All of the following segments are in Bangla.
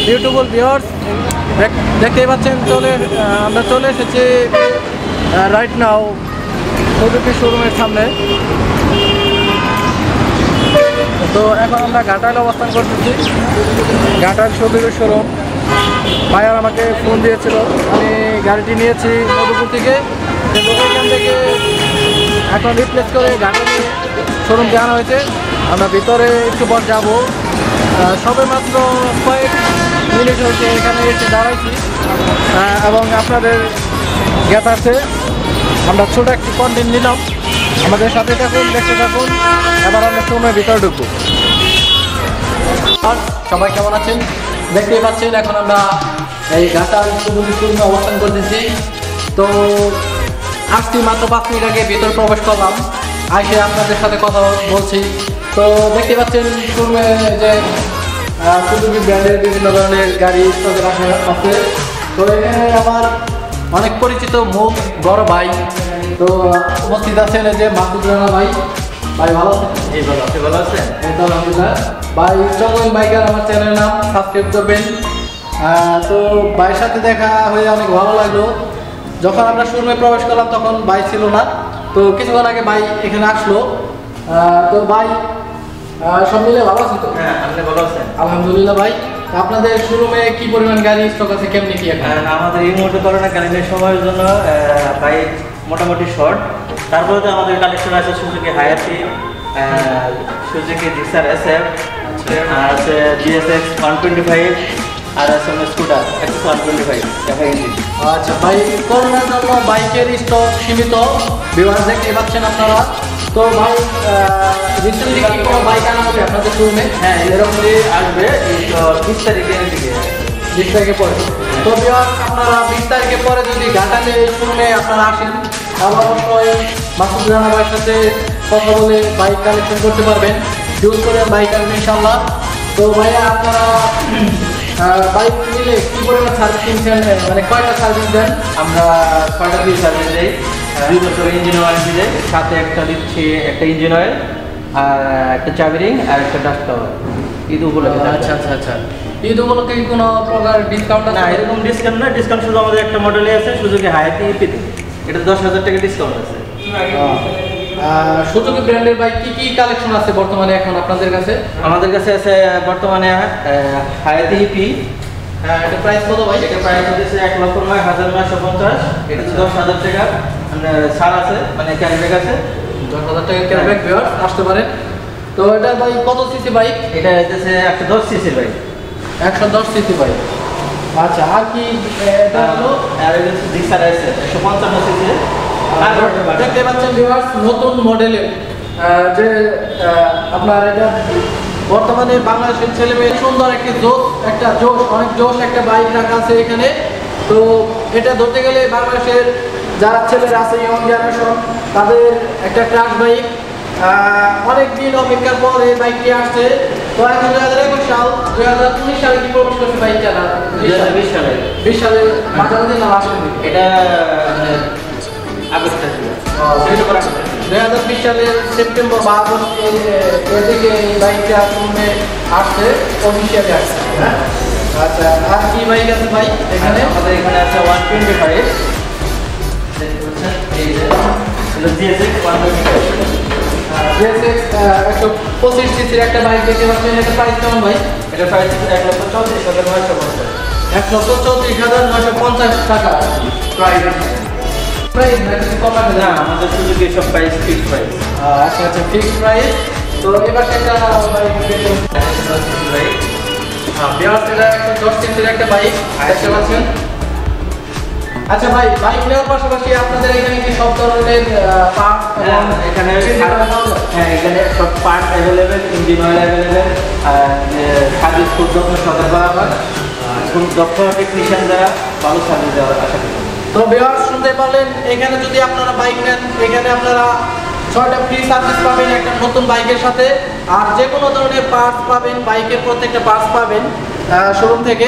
বিউটিফুল ভিউয়ার্স, দেখতেই পাচ্ছেন আমরা চলে এসেছি রাইট নাও সুজুকি শোরুমের সামনে। তো এখন আমরা ঘাটাইলে অবস্থান করতেছি। Ghatail Suzuki showroom. ভাইয়ার আমাকে ফোন দিয়েছিল, আমি গাড়িটি নিয়েছি মধুপুর থেকে, এবং এখান থেকে এখন রিপ্লেস করে ঘাটাইলে শোরুমকে আনা হয়েছে। আমরা ভিতরে একটু পর যাবো। সবে মাত্র কয়েক মিনিট হয়েছে এখানে এসে দাঁড়াইছি, এবং আপনাদের জ্ঞাতার্থে আমরা ছোটো একটি কন্টেন্ট নিলাম। আমাদের সাথে থাকুন, দেখতে থাকুন। এবার আমরা শোরুমের ভিতরে ঢুকবো। আর সবাই কেমন আছেন? দেখতেই পাচ্ছেন এখন আমরা এই ঘাটাইল সুজুকি শোরুমে অবস্থান করতেছি। তো আসছি মাত্র 5 মিনিট আগে ভিতরে প্রবেশ করলাম, আইসে আপনাদের সাথে কথা বলছি। তো দেখতে পাচ্ছেন শোরুমে যে সুজুকি ব্র্যান্ডের বিভিন্ন ধরনের গাড়ি স্টকে রাখা আছে। তো এখানে আমার অনেক পরিচিত মুখ বড় ভাই তো উপস্থিত আছেন, এই যে মাসুদ রানা ভাই। ভাই ভালো আছেন? এই ভালো, আপনি ভালো আছেন? আলহামদুলিল্লাহ। ভাই চঙ্গন বাইকার আমার চ্যানেলের নাম, সাবস্ক্রাইব করবেন। তো ভাইয়ের সাথে দেখা হয়ে অনেক ভালো লাগলো। যখন আমরা শোরুমে প্রবেশ করলাম তখন ভাই ছিল না, তো কিছুক্ষণ আগে ভাই এখানে আসলো। তো ভাই সব মিলে ভালো আছেন তো? হ্যাঁ, আপনি ভালো আছেন? আলহামদুলিল্লাহ। ভাই আপনাদের শোরুমে কি পরিমাণ গাড়ি স্টক আছে, কেমনি কি? আমাদের এই মুহূর্তে করোনাকালীন সময়ের জন্য বাইক মোটামুটি শর্ট। তারপরে তো আমাদের কালেকশন আছে সুজুকি হায়াতি, সুজুকি জিক্সার SF, আর আছে GSX 125, আর আছে স্কুটার XS 125 ইঞ্জিন। আচ্ছা ভাই, করোনার জন্য বাইকের স্টক সীমিত, বিভাগ দেখতে পাচ্ছেন আপনারা। তো ভাই রিসেন্টলি কি কোনো বাইক আনা হবে আপনাদের শোরুমে? হ্যাঁ, এরকমই আসবে 20 তারিখের দিকে, 20 তারিখে পরে। তো বিভাগ আপনারা 20 তারিখে পরে যদি ঘাটাইলে শোরুমে আপনারা আসেন, আবার অবশ্যই মাসুদ রানা ভাইয়ের সাথে কথা বলে বাইক কালেকশন করতে পারবেন, ইউজ করে বাইক আনবেন ইনশাল্লাহ। তো ভাইয়া আপনারা বাইক নিলে কি পরিমাণ সার্ভিসিং দেন, মানে কয়টা সার্ভিস দেন? আমরা 6টা দিয়ে সার্ভিস দিই। 2 বছর ইঞ্জিন ওয়ারেন্টি দেয়, সাথে একটা দিচ্ছি একটা ইঞ্জিন অয়েল, আর একটা চাবি রিং, আর একটা ডাস্ট কভার। ঈদ উপলক্ষে। আচ্ছা আচ্ছা আচ্ছা। ঈদ উপলক্ষে কি কোনো প্রকার ডিসকাউন্ট? না, এরকম ডিসকাউন্ট না, ডিসকাউন্ট শুধু আমাদের একটা মডেলে আছে সুজুকি হায়াতি ইপিতে, এটা 10,000 টাকা ডিসকাউন্ট আছে। সুজুকি ব্র্যান্ডের বাইক কি কি কালেকশন আছে বর্তমানে এখন আপনাদের কাছে? আমাদের কাছে আছে বর্তমানে হায়াতি ইপি। হ্যাঁ, এটা প্রাইস কত ভাই? এটা প্রাইস হচ্ছে 1,09,950। এটা 10,000 টাকা ছাড় আছে, মানে ক্যাশব্যাক আছে। 10,000 টাকা ক্যাশব্যাক ভিউয়ার্স আসতে পারে। তো এটা ভাই কত সিসি বাইক? এটা হচ্ছে 110 সিসির বাইক। 110 CC bike. আচ্ছা, আর কি এটা হলো? আর এটা হচ্ছে জিক্সার আছে 155 সিসি। দেখতে পাচ্ছেন ভিউয়ার্স, নতুন মডেলের যে আপনার এটা বর্তমানে বাংলাদেশের ছেলে মেয়ে সুন্দর একটি অনেক জোশ একটা বাইক রাখা আছে এখানে। তো এটা ধরতে গেলে বাংলাদেশের যারা ছেলেরা আছে ইয়ং জেনারেশন, তাদের একটা ক্রাশ বাইক। অনেক দিন অপেক্ষার পর এই বাইকটি আসছে। তো এখন 2021 সাল, 2019 সালে কি প্রবেশ করছে বাইকটা? 2020 সালে। 20 সালে মাঝামাঝি না লাস্টের দিকে? এটা আগস্টে ছিল। 2020 সালের সেপ্টেম্বর বা আগস্ট এদিকে এই বাইকটা শোরুমে আসছে, অফিসিয়ালি আসছে। হ্যাঁ, আচ্ছা। আর কি বাইক আছে ভাই এখানে? আমাদের এখানে আছে 125, এই যে GSX 125। GSX 125 সিসির একটা বাইক দেখতে পাচ্ছেন। এটা প্রাইস কেমন ভাই? এটা প্রাইস 1,34,950। 1,34,950 টাকা প্রাইস। প্রাইস নাকি কম আছে? না, আমাদের সুজুকি সব প্রাইস ফিক্সড প্রাইস। আচ্ছা আচ্ছা, ফিক্সড প্রাইস। তো এবার একটা বাইক এটা 110 সিসির একটা বাইক দেখতে পাচ্ছেন। আচ্ছা ভাই, বাইক নেওয়ার পাশাপাশি আপনাদের এখানে কি সব ধরনের পার্ট? এখানে হ্যাঁ, এখানে সব part available, engine oil available, আর সার্ভিস খুব যত্ন সহকারে করা হয়। খুব দক্ষ টেকনিশিয়ান দ্বারা ভালো সার্ভিস দেওয়ার আশা করি। তো ভিউয়ার্স শুনতে পারলেন, এখানে যদি আপনারা বাইক নেন, এখানে আপনারা 6টা ফ্রি সার্ভিস পাবেন একটা নতুন বাইকের সাথে, আর যে কোনো ধরনের পার্টস পাবেন, বাইকের প্রত্যেকটা পার্টস পাবেন শোরুম থেকে।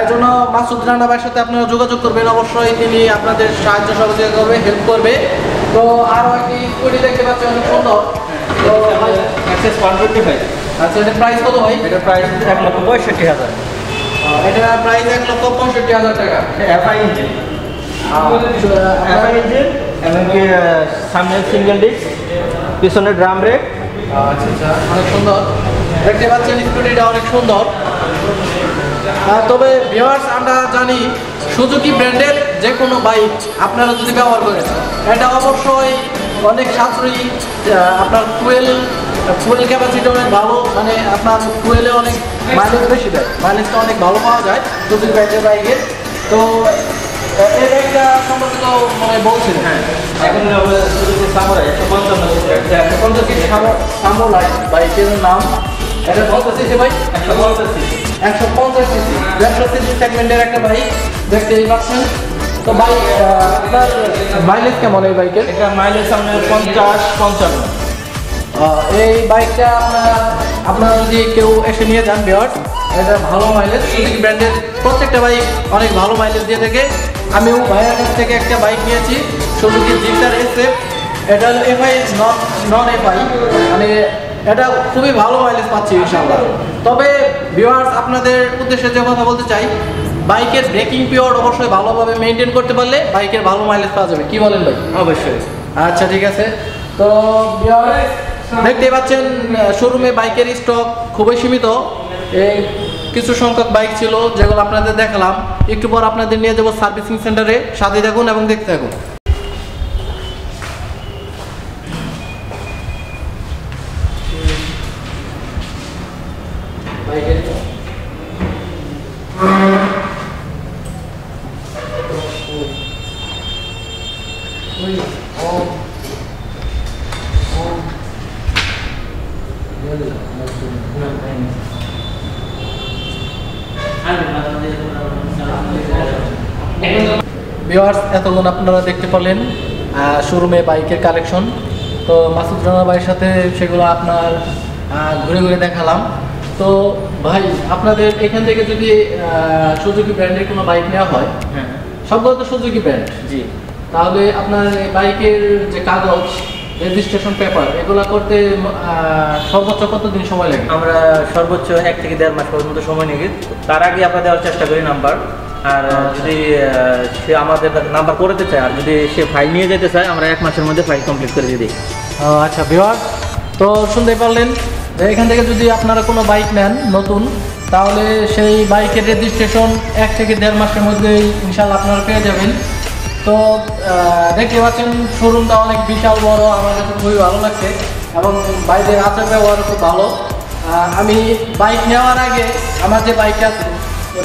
এর জন্য মাসুদ রানা ভাইয়ের সাথে আপনারা যোগাযোগ করবেন, অবশ্যই তিনি আপনাদের সাহায্য সহযোগিতা করবে, হেল্প করবে। তো তো আরও একটি স্কুটি দেখতে পাচ্ছি অনেক সুন্দর। তো ভাই অ্যাক্সেস 125। আচ্ছা, এটা প্রাইস কত ভাই? এটা প্রাইস 1,65,000। এটা প্রাইস 1,65,000 টাকা। এফআই ইঞ্জিন, এফআই ইঞ্জিন এমনকি সামনে সিঙ্গেল ডিস্ক, পিছনে ড্রাম ব্রেক। আচ্ছা আচ্ছা, অনেক সুন্দর দেখতে পাচ্ছেন, স্কুটিটা অনেক সুন্দর। তবে ভিউয়ার্স, আমরা জানি সুজুকি ব্র্যান্ডের যে কোনো বাইক আপনারা যদি ব্যবহার করেন, এটা অবশ্যই অনেক সাশ্রয়ী। আপনার ফুয়েল ক্যাপাসিটি অনেক ভালো, মানে আপনার ফুয়েলে অনেক মাইলেজ বেশি দেয়, মাইলেজটা অনেক ভালো পাওয়া যায় সুজুকি ব্র্যান্ডের বাইকের। তো এই বাইকটা সম্পর্কে তো মানে বলছিলেন। হ্যাঁ, এখন সুজুকি সামুরাই 155 সামুরাই বাইকের নাম। এটা বলতেছি ভাই 150 সিসি। 150 সিসি 150 সিসি সেগমেন্টের একটা বাইক দেখতেই পাচ্ছেন। তো বাইক আপনার মাইলেজ কেমন এই বাইকের? এটা মাইলেজ আপনার 50-55। এই বাইকটা আপনারা যদি কেউ এসে নিয়ে যান ভিউয়ার্স, এটা ভালো মাইলেজ। সুজুকি ব্র্যান্ডের প্রত্যেকটা বাইক অনেক ভালো মাইলেজ দিয়ে থাকে। আমিও ভাইয়ের কাছ থেকে একটা বাইক নিয়েছি, সুজুকি জিক্সার SF। এটা হলো এফআই নন এফআই, মানে এটা খুবই ভালো মাইলেজ পাচ্ছি ইনশাআল্লাহ। তবে ভিউয়ার্স, আপনাদের উদ্দেশ্যে যে কথা বলতে চাই, বাইকের ব্রেকিং পিরিয়ড অবশ্যই ভালোভাবে মেনটেন করতে পারলে বাইকের ভালো মাইলেজ পাওয়া যাবে। কি বলেন ভাই? অবশ্যই। আচ্ছা, ঠিক আছে। তো ভিউয়ার্স, দেখতেই পাচ্ছেন শোরুমে বাইকের স্টক খুবই সীমিত। এই কিছু সংখ্যক বাইক ছিল যেগুলো আপনাদের দেখালাম। একটু পর আপনাদের নিয়ে যাবো সার্ভিসিং সেন্টারে। সাথে থাকুন এবং দেখতে থাকুন। ভিউয়ার্স, এতক্ষণ আপনারা দেখতে পেলেন শোরুমে বাইকের কালেকশন। তো মাসুদ রানা ভাইয়ের সাথে সেগুলো আপনার ঘুরে ঘুরে দেখালাম। তো ভাই, আপনাদের এখান থেকে যদি সুজুকি ব্র্যান্ডের কোনো বাইক নেওয়া হয়, হ্যাঁ, সবগুলো তো সুজুকি ব্র্যান্ড, জি। তাহলে আপনার এই বাইকের যে কাগজ, রেজিস্ট্রেশন পেপার, এগুলো করতে সর্বোচ্চ কতদিন সময় লাগে? আমরা সর্বোচ্চ 1 থেকে 1.5 মাস পর্যন্ত সময় নিই। তার আগে আমরা দেওয়ার চেষ্টা করি নাম্বার। আর যদি সে আমাদের নাম্বার করতে চায়, আর যদি সে ফাইল নিয়ে যেতে চায়, আমরা 1 মাসের মধ্যে ফাইল কমপ্লিট করে দিয়ে দিই। আচ্ছা ভিউয়ার্স, তো শুনতে পারলেন যে এখান থেকে যদি আপনারা কোনো বাইক নেন নতুন, তাহলে সেই বাইকের রেজিস্ট্রেশন 1 থেকে 1.5 মাসের মধ্যেই ইনশাআল্লাহ আপনারা পেয়ে যাবেন। তো দেখতে পাচ্ছেন শোরুমটা অনেক বিশাল বড়, আমার কাছে খুবই ভালো লাগছে এবং বাইকের আচার ব্যবহার খুব ভালো। আমি বাইক নেওয়ার আগে, আমার যে বাইকটা আছে,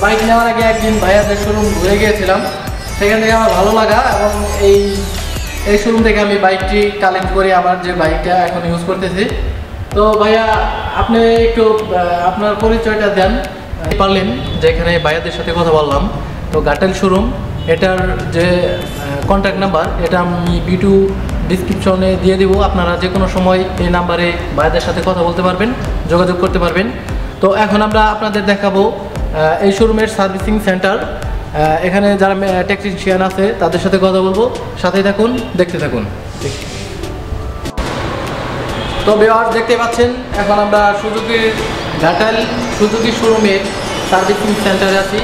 বাইক নেওয়ার আগে একদিন ভাইয়াদের শোরুম ঘুরে গিয়েছিলাম। সেখান থেকে আমার ভালো লাগা এবং এই শোরুম থেকে আমি বাইকটি কালেক্ট করে আমার যে বাইকটা এখন ইউজ করতেছি। তো ভাইয়া, আপনি একটু আপনার পরিচয়টা দেন। পারলেন যে এখানে ভাইয়াদের সাথে কথা বললাম। তো গাটাইল শোরুম, এটার যে কন্ট্যাক্ট নাম্বার, এটা আমি ভিডিও ডিসক্রিপশনে দিয়ে দেবো। আপনারা যে কোনো সময় এই নাম্বারে ভাইয়াদের সাথে কথা বলতে পারবেন, যোগাযোগ করতে পারবেন। তো এখন আমরা আপনাদের দেখাবো এই শোরুমের সার্ভিসিং সেন্টার। এখানে যারা টেকনিশিয়ান আছে তাদের সাথে কথা বলবো। সাথেই থাকুন, দেখতে থাকুন। তো ভিউয়ার্স, দেখতে পাচ্ছেন এখন আমরা ঘাটাইল সুজুকি শোরুমের সার্ভিসিং সেন্টারে আছি।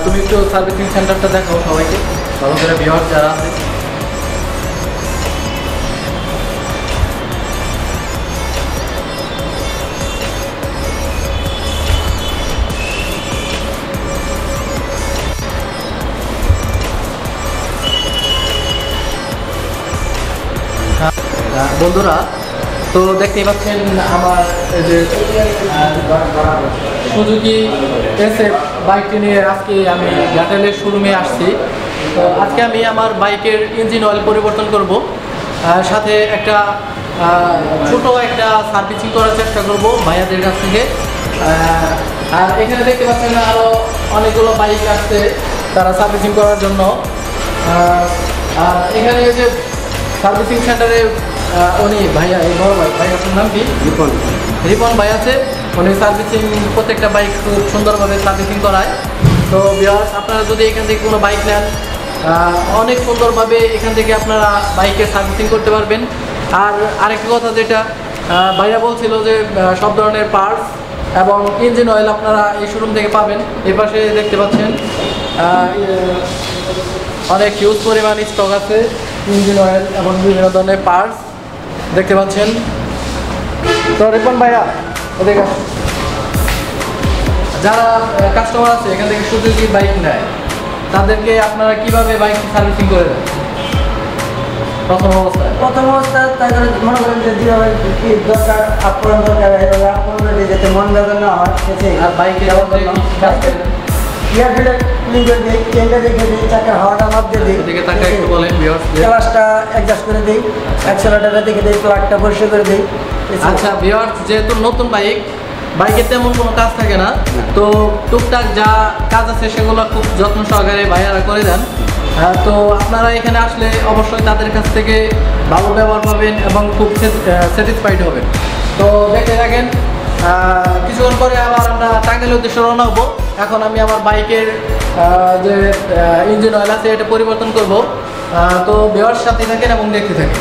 তুমি একটু সার্ভিসিং সেন্টারটা দেখাও সবাইকে ভালো করে, ভিউয়ার্স যারা আছে। বন্ধুরা, তো দেখতেই পাচ্ছেন আমার যে সুজুকি SF বাইকটি নিয়ে আজকে আমি ঘাটাইলের শোরুমে আসছি। তো আজকে আমি আমার বাইকের ইঞ্জিন অয়েল পরিবর্তন করব, সাথে একটা ছোট একটা সার্ভিসিং করার চেষ্টা করব ভাইয়াদের কাছ থেকে। আর এখানে দেখতে পাচ্ছেন আরও অনেকগুলো বাইক আসছে তারা সার্ভিসিং করার জন্য। আর এখানে যে সার্ভিসিং সেন্টারে উনি ভাইয়া, এই বড় ভাই আপনার নাম কি? রিপন ভাই আছে। উনি সার্ভিসিং প্রত্যেকটা বাইক খুব সুন্দরভাবে সার্ভিসিং করায়। তো ভিউয়ার্স, আপনারা যদি এখান থেকে কোনো বাইক নেন, অনেক সুন্দরভাবে এখান থেকে আপনারা বাইকে সার্ভিসিং করতে পারবেন। আর আরেকটা কথা যেটা ভাইয়া বলছিল যে সব ধরনের পার্টস এবং ইঞ্জিন অয়েল আপনারা এই শোরুম থেকে পাবেন। এই পাশে দেখতে পাচ্ছেন অনেক হিউজ পরিমাণ স্টক আছে ইঞ্জিন অয়েল এবং বিভিন্ন ধরনের পার্টস দেখতে পাচ্ছেন। তো রিপন ভাইয়া এদিকে যারা কাস্টমার আছে এখান থেকে সুজুকি বাইক নেয় তাদেরকে আপনারা কিভাবে বাইক সার্ভিসিং করে দেন প্রথম অবস্থায়? তাদের মনে করেন যে যেভাবে কি দরকার আপন দরকার এভাবে আপন যেতে মন বেদন না হয় আর বাইকে ইয়ার ফিল্টার ক্লিন করে দিই, চেনটা দেখে দিই, চাকার হাওয়াটা মাপ দিয়ে দিই, এদিকে তাকে একটু বলেন ভিউয়ার্স। ক্লাসটা অ্যাডজাস্ট করে দিই, অ্যাক্সেলারেটরটা দেখে দিই, প্লাগটা পরিষ্কার করে দিই। আচ্ছা ভিউয়ার্স, যেহেতু নতুন বাইকে তেমন কোনো কাজ থাকে না, তো টুকটাক যা কাজ আছে সেগুলো খুব যত্ন সহকারে ভাইয়ারা করে দেন। তো আপনারা এখানে আসলে অবশ্যই তাদের কাছ থেকে ভালো ব্যবহার পাবেন এবং খুব স্যাটিসফাইড হবেন। তো দেখতে থাকেন, কিছুক্ষণ পরে আবার আমরা টাঙ্গাইলের উদ্দেশ্যে রওনা হবো। এখন আমি আমার বাইকের যে ইঞ্জিন অয়েল আছে এটা পরিবর্তন করব। তো ভিউয়ার্স সাথে থাকেন এবং দেখতে থাকেন।